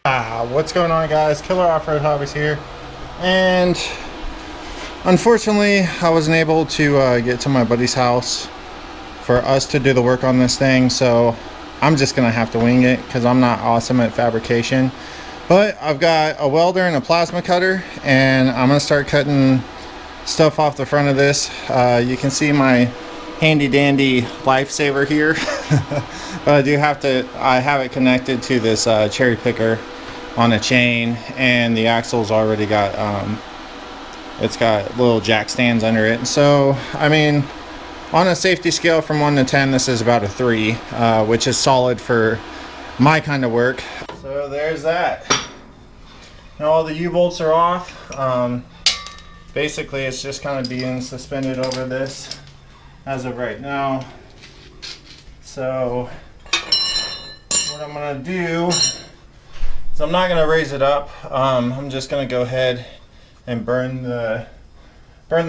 What's going on, guys? Killer Off-Road Hobbies here, and unfortunately I wasn't able to get to my buddy's house for us to do the work on this thing, so I'm just gonna have to wing it because I'm not awesome at fabrication. But I've got a welder and a plasma cutter, and I'm gonna start cutting stuff off the front of this. You can see my handy dandy lifesaver here. But I have it connected to this cherry picker on a chain, and the axle's already got it's got little jack stands under it. So I mean, on a safety scale from 1 to 10, this is about a 3, which is solid for my kind of work. So there's that. Now all the U-bolts are off. Basically it's just kind of being suspended over this as of right now. So what I'm gonna do is I'm not gonna raise it up. I'm just gonna go ahead and burn the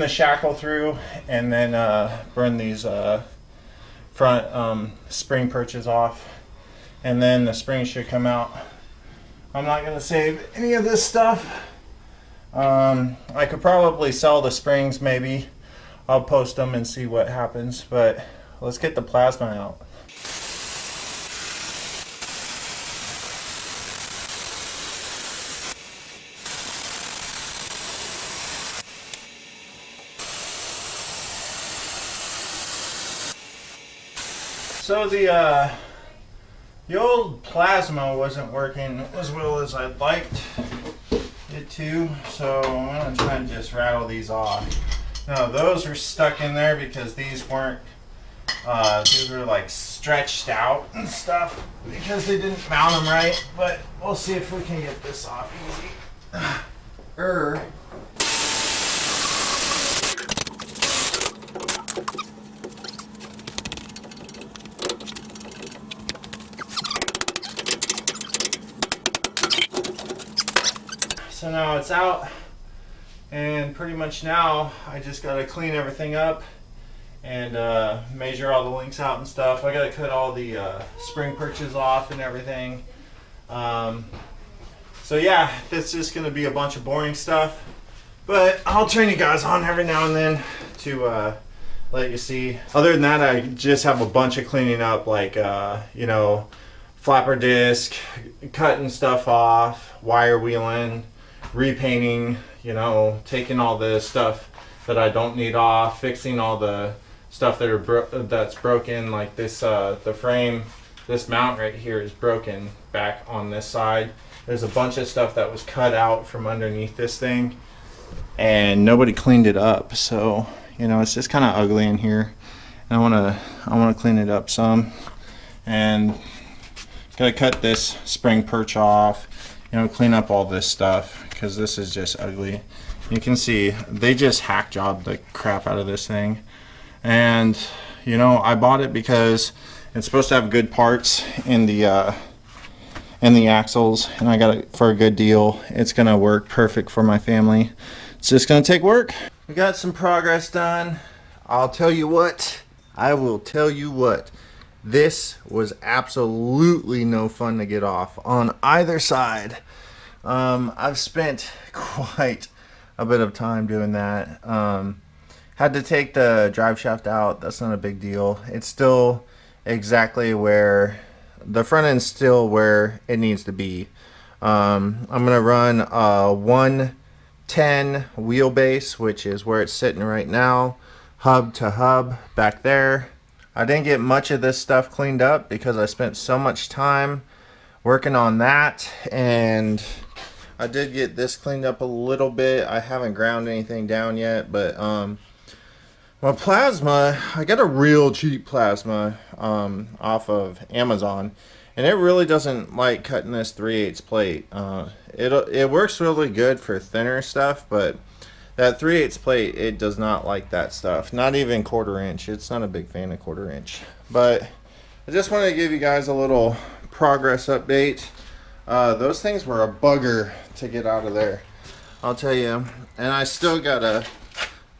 shackle through, and then burn these front spring perches off, and then the spring should come out. I'm not gonna save any of this stuff. I could probably sell the springs, maybe. I'll post them and see what happens, but let's get the plasma out. So the old plasma wasn't working as well as I'd liked it to, so I'm gonna try and just rattle these off. Now those are stuck in there because these weren't, these were like stretched out and stuff because they didn't mount them right, but we'll see if we can get this off easy. So now it's out, and pretty much now I just got to clean everything up and measure all the links out and stuff. I got to cut all the spring perches off and everything. So yeah, this is going to be a bunch of boring stuff, but I'll turn you guys on every now and then to let you see. Other than that, I just have a bunch of cleaning up, like you know, flapper disc, cutting stuff off, wire wheeling, repainting, you know, taking all the stuff that I don't need off, fixing all the stuff that's broken, like this the frame, this mount right here is broken back on this side. There's a bunch of stuff that was cut out from underneath this thing and nobody cleaned it up, so you know, it's just kind of ugly in here, and I want to clean it up some, and gotta cut this spring perch off, you know, clean up all this stuff because this is just ugly. You can see they just hack jobbed the crap out of this thing, and you know, I bought it because it's supposed to have good parts in the axles, and I got it for a good deal. It's gonna work perfect for my family. It's just gonna take work. We got some progress done. I'll tell you what, I will tell you what, this was absolutely no fun to get off on either side. I've spent quite a bit of time doing that. Had to take the drive shaft out. That's not a big deal. It's still exactly where the front end's still where it needs to be. I'm gonna run a 110 wheelbase, which is where it's sitting right now, hub to hub back there. I didn't get much of this stuff cleaned up because I spent so much time working on that, and I did get this cleaned up a little bit. I haven't ground anything down yet, but my plasma, I got a real cheap plasma off of Amazon, and it really doesn't like cutting this 3/8 plate. It works really good for thinner stuff, but that 3/8 plate, it does not like that stuff. Not even 1/4 inch. It's not a big fan of 1/4 inch. But I just wanted to give you guys a little progress update. Those things were a bugger to get out of there, I'll tell you. And I still gotta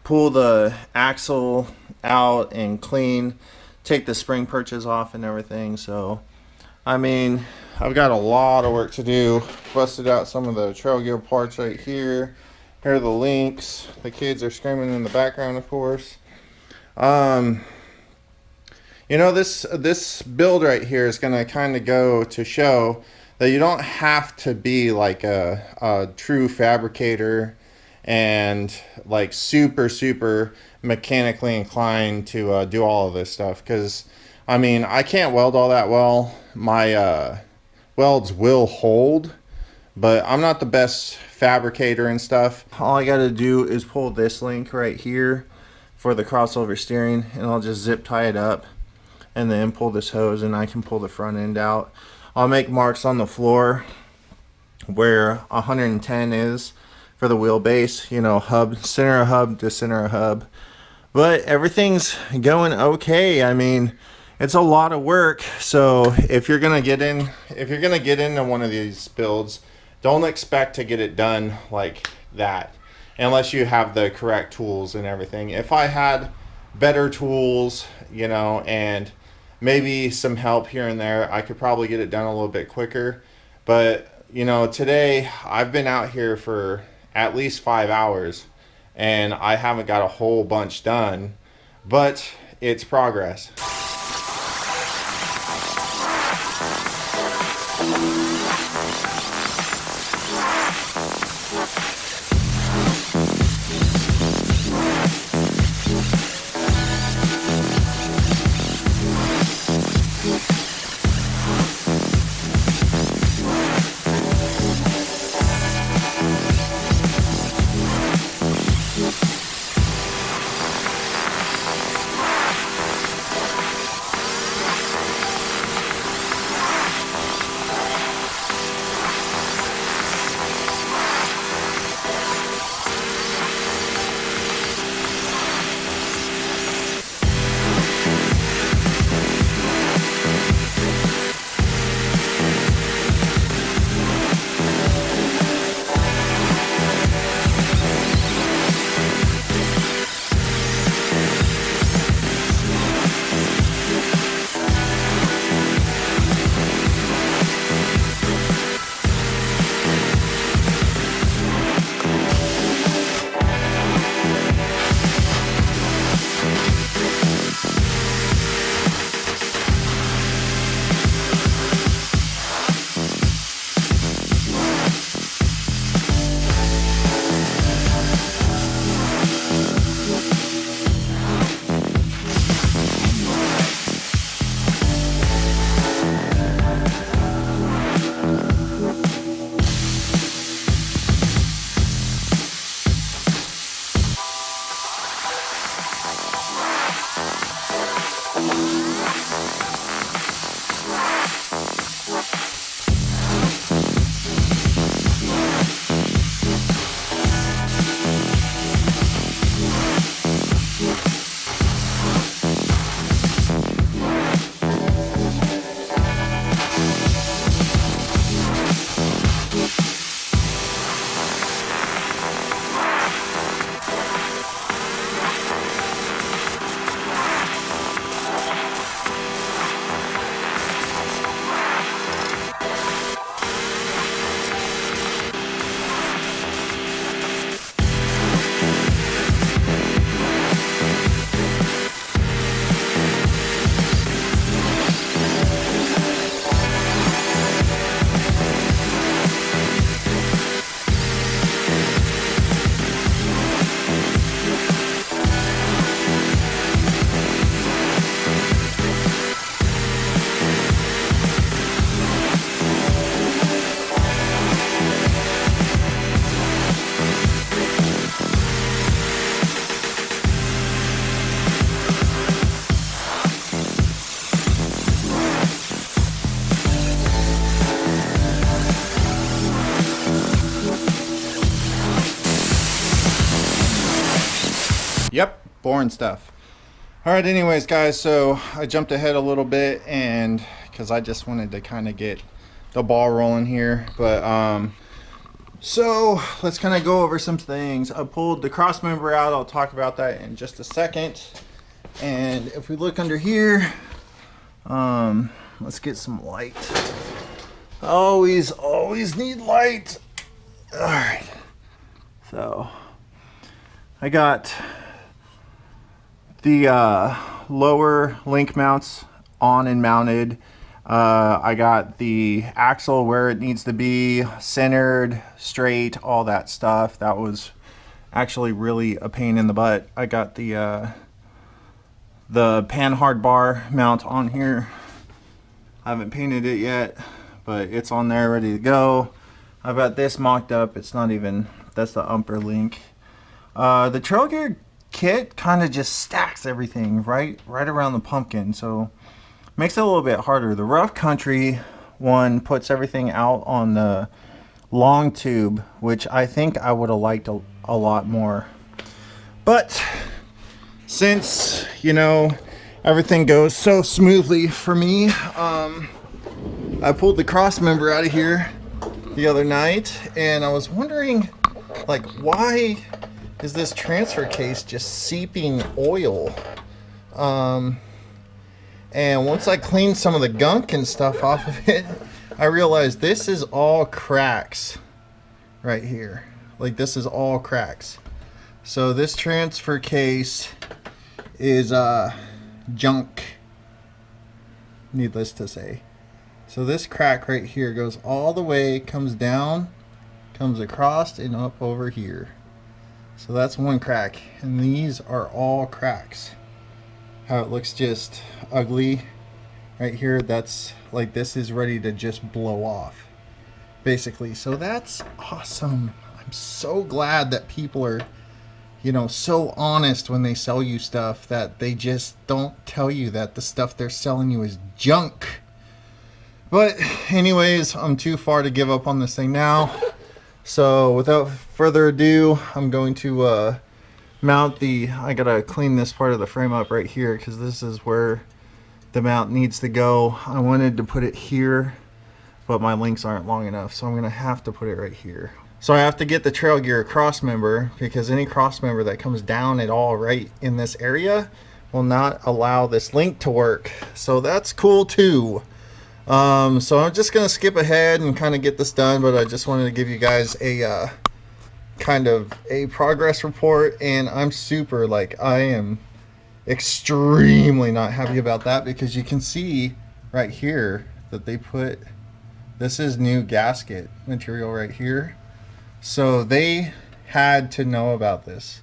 pull the axle out and clean, take the spring perches off and everything. So I mean, I've got a lot of work to do. Busted out some of the trail gear parts right here. Here are the links. The kids are screaming in the background, of course. You know, this build right here is going to kind of go to show that you don't have to be like a true fabricator and like super mechanically inclined to do all of this stuff, because I mean, I can't weld all that well. My welds will hold, but I'm not the best fabricator and stuff. All I got to do is pull this link right here for the crossover steering, and I'll just zip tie it up and then pull this hose, and I can pull the front end out. I'll make marks on the floor where 110 is for the wheelbase, you know, hub, center of hub to center of hub. But everything's going okay. I mean, it's a lot of work. So if you're gonna get into one of these builds, don't expect to get it done like that unless you have the correct tools and everything. If I had better tools, you know, and maybe some help here and there, I could probably get it done a little bit quicker. But you know, today I've been out here for at least 5 hours and I haven't got a whole bunch done, but it's progress. Yep, boring stuff. All right, anyways, guys, so I jumped ahead a little bit, and because I just wanted to kind of get the ball rolling here, but so let's kind of go over some things. I pulled the cross member out. I'll talk about that in just a second. And if we look under here, let's get some light. Always need light. All right. So I got the lower link mounts on and mounted. I got the axle where it needs to be, centered, straight, all that stuff. That was actually really a pain in the butt. I got the panhard bar mount on here. I haven't painted it yet, but it's on there ready to go. I've got this mocked up. It's not even, that's the upper link. The trail gear kit kind of just stacks everything right around the pumpkin, so makes it a little bit harder. The rough country one puts everything out on the long tube, which I think I would have liked a lot more. But since, you know, everything goes so smoothly for me, I pulled the cross member out of here the other night, and I was wondering, like, why is this transfer case just seeping oil? And once I cleaned some of the gunk and stuff off of it, I realized this is all cracks right here. Like, this is all cracks. So this transfer case is junk, needless to say. So this crack right here goes all the way, comes down, comes across and up over here. So that's one crack, and these are all cracks. How it looks just ugly right here, that's like, this is ready to just blow off basically. So that's awesome. I'm so glad that people are, you know, so honest when they sell you stuff, that they just don't tell you that the stuff they're selling you is junk. But anyways, I'm too far to give up on this thing now. So without further ado, I'm going to mount the, I gotta clean this part of the frame up right here, because this is where the mount needs to go. I wanted to put it here, but my links aren't long enough, so I'm gonna have to put it right here. So I have to get the trail gear cross member, because any cross member that comes down at all right in this area will not allow this link to work. So that's cool too. So I'm just gonna skip ahead and kind of get this done, but I just wanted to give you guys a kind of a progress report, and I'm super, like, I am extremely not happy about that, because you can see right here that they put, this is new gasket material right here. So they had to know about this,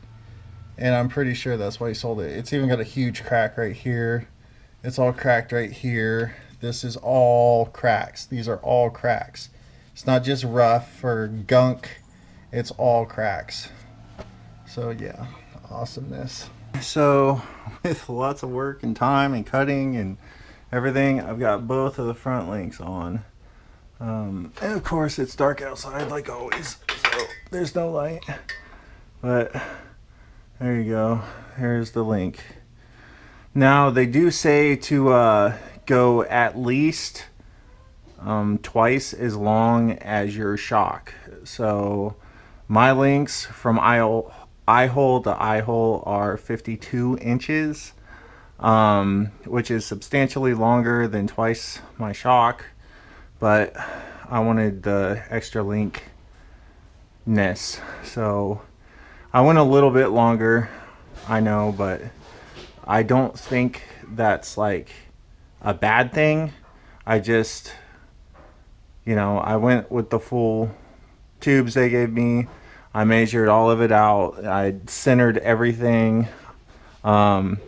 and I'm pretty sure that's why he sold it. It's even got a huge crack right here. It's all cracked right here. This is all cracks. These are all cracks. It's not just rough or gunk. It's all cracks. So yeah, awesomeness. So with lots of work and time and cutting and everything, I've got both of the front links on. And of course it's dark outside like always, so there's no light. But there you go. Here's the link. Now they do say to go at least twice as long as your shock. So my links from eye hole to eye hole are 52 inches, which is substantially longer than twice my shock, but I wanted the extra linkness, so I went a little bit longer, I know, but I don't think that's like a bad thing. I just, you know, I went with the full tubes they gave me. I measured all of it out. I centered everything. The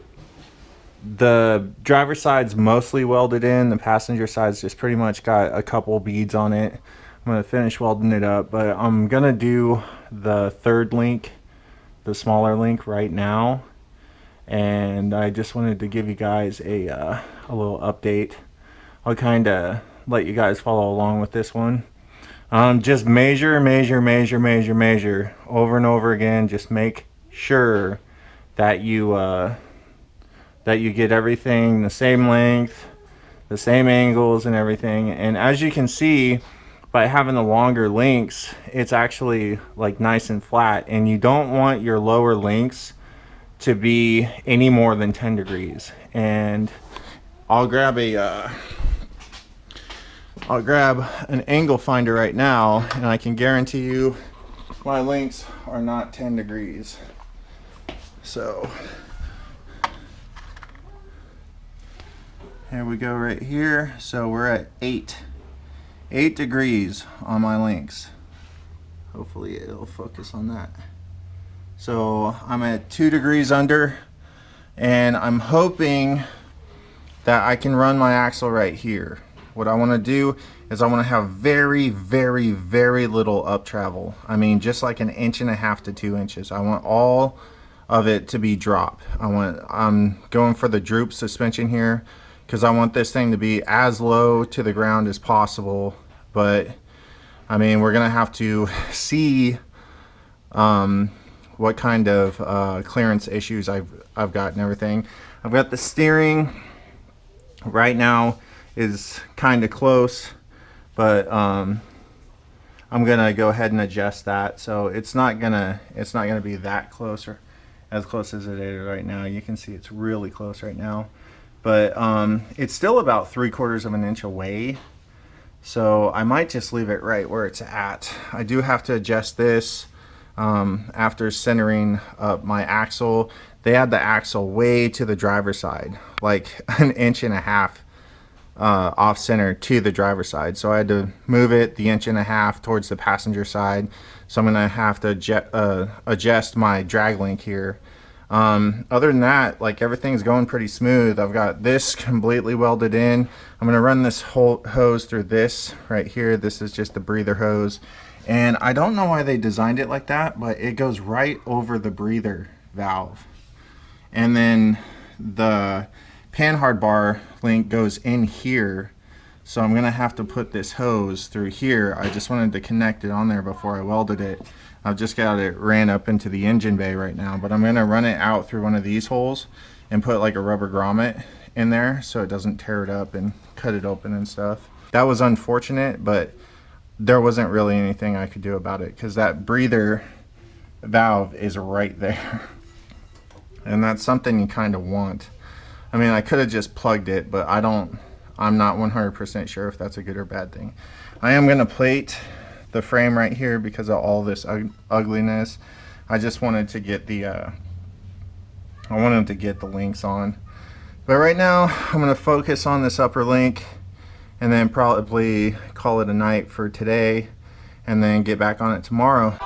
driver's side's mostly welded in. The passenger side's just pretty much got a couple beads on it. I'm gonna finish welding it up, but I'm gonna do the third link, the smaller link, right now. And I just wanted to give you guys a little update. I'll kind of let you guys follow along with this one. Just measure over and over again. Just make sure that you get everything the same length, the same angles and everything. And as you can see, by having the longer links, it's actually like nice and flat, and you don't want your lower links to be any more than 10 degrees. And I'll grab a I'll grab an angle finder right now, and I can guarantee you my links are not 10 degrees. So here we go right here. So we're at 8 degrees on my links. Hopefully it'll focus on that. So I'm at 2 degrees under, and I'm hoping that I can run my axle right here. What I want to do is I want to have very, very, very little up travel. I mean, just like 1.5 to 2 inches. I want all of it to be drop. I'm going for the droop suspension here because I want this thing to be as low to the ground as possible. But I mean, we're gonna have to see what kind of clearance issues I've got and everything. I've got the steering right now is kind of close, but I'm gonna go ahead and adjust that so it's not gonna be that close or as close as it is right now. You can see it's really close right now, but it's still about 3/4 of an inch away, so I might just leave it right where it's at. I do have to adjust this after centering up my axle. They had the axle way to the driver's side, like 1.5 inches off center to the driver's side, so I had to move it the 1.5 inches towards the passenger side. So I'm gonna have to adjust my drag link here. Other than that, like, everything's going pretty smooth. I've got this completely welded in. I'm gonna run this whole hose through this right here. This is just the breather hose, and I don't know why they designed it like that, but it goes right over the breather valve. And then the panhard bar link goes in here, so I'm gonna have to put this hose through here. I just wanted to connect it on there before I welded it. I've just got it ran up into the engine bay right now, but I'm gonna run it out through one of these holes and put like a rubber grommet in there so it doesn't tear it up and cut it open and stuff. That was unfortunate, but there wasn't really anything I could do about it because that breather valve is right there. And that's something you kind of want. I mean, I could have just plugged it, but I'm not 100% sure if that's a good or bad thing. I am gonna plate the frame right here because of all this ugliness. I just wanted to get the links on. But right now, I'm gonna focus on this upper link and then probably call it a night for today and then get back on it tomorrow.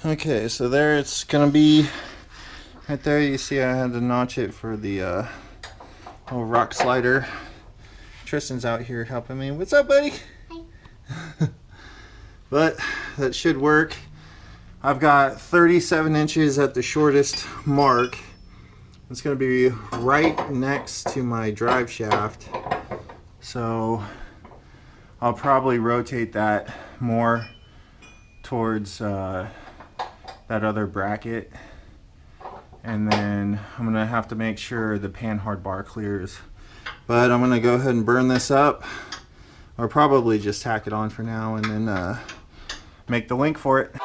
Okay, so there it's gonna be right there. You see I had to notch it for the little rock slider. Tristan's out here helping me. What's up, buddy? Hi. But that should work. I've got 37 inches at the shortest mark. It's gonna be right next to my drive shaft. So I'll probably rotate that more towards that other bracket, and then I'm gonna have to make sure the pan hard bar clears. But I'm gonna go ahead and burn this up, or probably just tack it on for now and then make the link for it.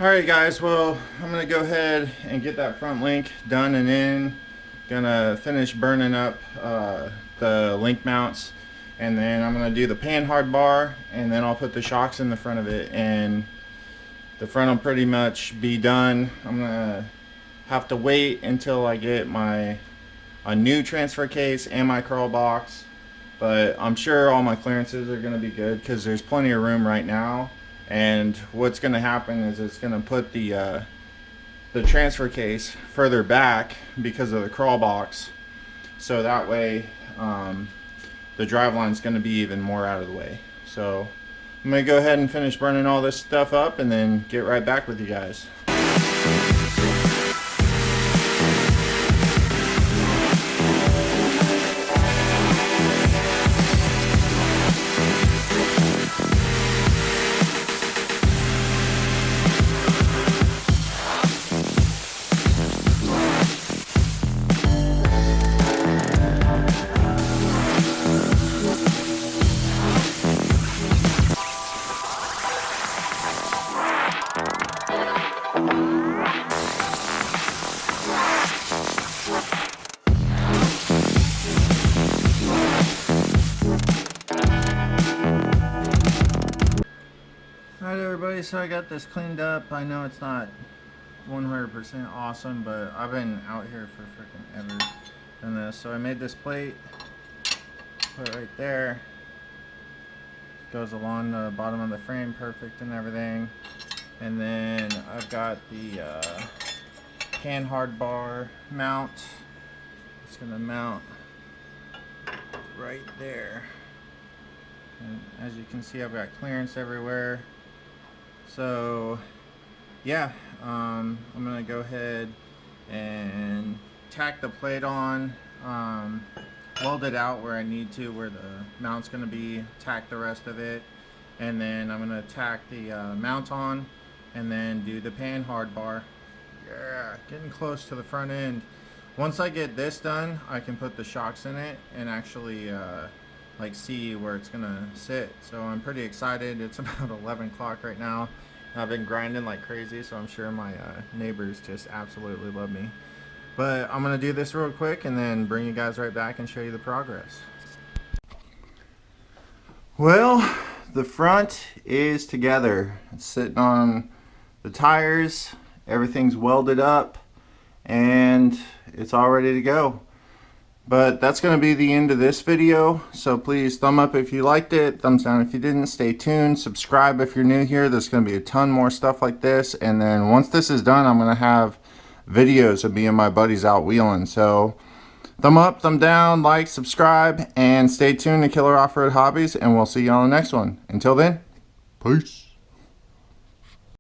Alright guys, well, I'm going to go ahead and get that front link done and in. Gonna finish burning up the link mounts, and then I'm going to do the pan hard bar, and then I'll put the shocks in the front of it, and the front will pretty much be done. I'm going to have to wait until I get a new transfer case and my crawl box, but I'm sure all my clearances are going to be good because there's plenty of room right now. And what's going to happen is it's going to put the transfer case further back because of the crawl box, so that way the drive line is going to be even more out of the way. So I'm going to go ahead and finish burning all this stuff up and then get right back with you guys. Alright everybody, so I got this cleaned up. I know it's not 100% awesome, but I've been out here for freaking ever doing this. So I made this plate, put it right there. Goes along the bottom of the frame perfect and everything. And then I've got the pan hard bar mount. It's gonna mount right there. And as you can see, I've got clearance everywhere. So yeah, I'm gonna go ahead and tack the plate on, weld it out where I need to, where the mount's going to be, tack the rest of it, and then I'm going to tack the mount on and then do the pan hard bar. Yeah, getting close to the front end. Once I get this done, I can put the shocks in it and actually like see where it's gonna sit. So I'm pretty excited. It's about 11 o'clock right now. I've been grinding like crazy, so I'm sure my neighbors just absolutely love me. But I'm gonna do this real quick and then bring you guys right back and show you the progress. Well, the front is together. It's sitting on the tires. Everything's welded up and it's all ready to go. But that's going to be the end of this video. So please thumb up if you liked it, thumbs down if you didn't. Stay tuned, subscribe if you're new here. There's going to be a ton more stuff like this. And then once this is done, I'm going to have videos of me and my buddies out wheeling. So thumb up, thumb down, like, subscribe, and stay tuned to Killer Off-Road Hobbies. And we'll see you on the next one. Until then, peace.